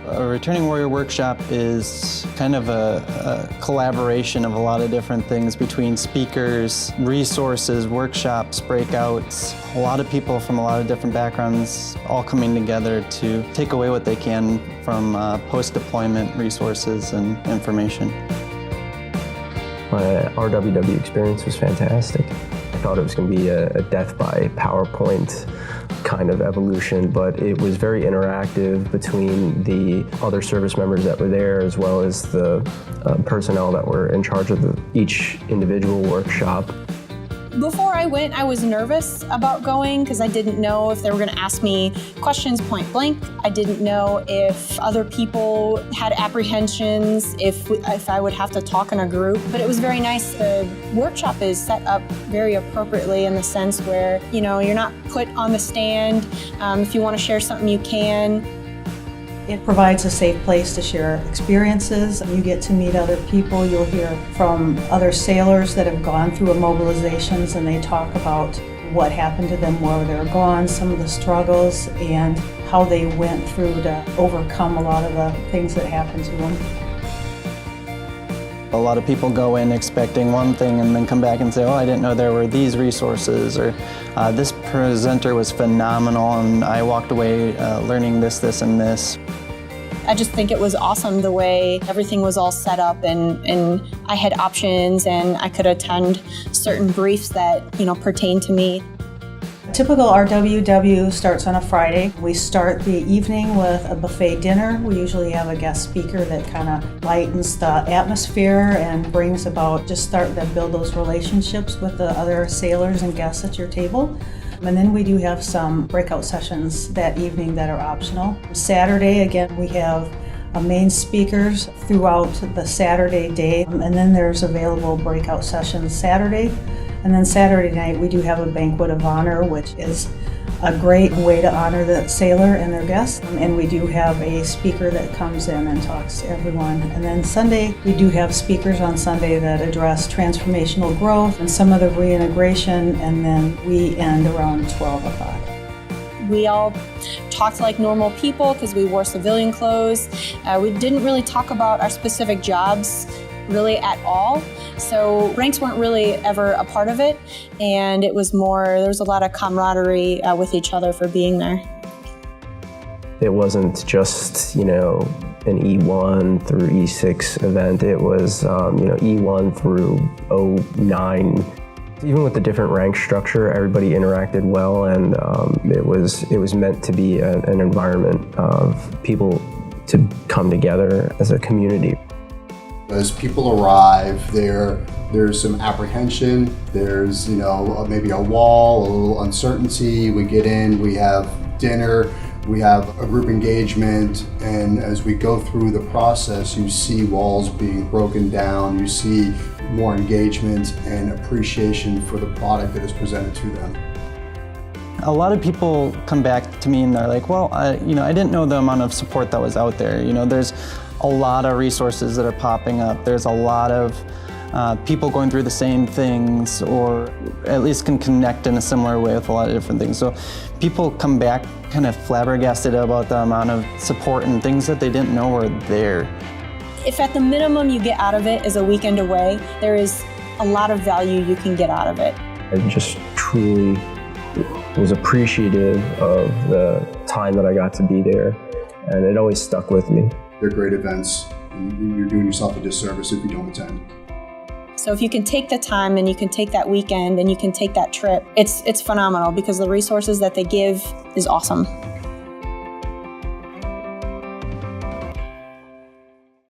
A Returning Warrior workshop is kind of a collaboration of a lot of different things between speakers, resources, workshops, breakouts, a lot of people from a lot of different backgrounds all coming together to take away what they can from post-deployment resources and information. My RWW experience was fantastic. I thought it was going to be a death by PowerPoint kind of evolution, but it was very interactive between the other service members that were there as well as the personnel that were in charge of each individual workshop. Before I went, I was nervous about going because I didn't know if they were going to ask me questions point blank. I didn't know if other people had apprehensions, if I would have to talk in a group. But it was very nice. The workshop is set up very appropriately in the sense where, you're not put on the stand. If you want to share something, you can. It provides a safe place to share experiences. You get to meet other people. You'll hear from other sailors that have gone through mobilizations, and they talk about what happened to them while they were gone, some of the struggles, and how they went through to overcome a lot of the things that happened to them. A lot of people go in expecting one thing and then come back and say, oh, I didn't know there were these resources, or this presenter was phenomenal and I walked away learning this, and this. I just think it was awesome the way everything was all set up and I had options and I could attend certain briefs that, pertain to me. Typical RWW starts on a Friday. We start the evening with a buffet dinner. We usually have a guest speaker that kind of lightens the atmosphere and brings about, just start to build those relationships with the other sailors and guests at your table. And then we do have some breakout sessions that evening that are optional. Saturday, again, we have main speakers throughout the Saturday day, and then there's available breakout sessions Saturday. And then Saturday night, we do have a banquet of honor, which is a great way to honor the sailor and their guests. And we do have a speaker that comes in and talks to everyone. And then Sunday, we do have speakers on Sunday that address transformational growth and some of the reintegration, and then we end around 12 o'clock. We all talked like normal people because we wore civilian clothes. We didn't really talk about our specific jobs really at all. So ranks weren't really ever a part of it, and it was more, there was a lot of camaraderie with each other for being there. It wasn't just, an E1 through E6 event. It was, E1 through 09. Even with the different rank structure, everybody interacted well, and it was meant to be an environment of people to come together as a community. As people arrive, there's some apprehension, there's maybe a wall, a little uncertainty. We get in, we have dinner, we have a group engagement, and as we go through the process, you see walls being broken down, you see more engagement and appreciation for the product that is presented to them. A lot of people come back to me and they're like, well, I didn't know the amount of support that was out there. There's a lot of resources that are popping up. There's a lot of people going through the same things, or at least can connect in a similar way with a lot of different things. So people come back kind of flabbergasted about the amount of support and things that they didn't know were there. If at the minimum you get out of it is a weekend away, there is a lot of value you can get out of it. I just truly was appreciative of the time that I got to be there, and it always stuck with me. They're great events, and you're doing yourself a disservice if you don't attend. So if you can take the time and you can take that weekend and you can take that trip, it's phenomenal because the resources that they give is awesome.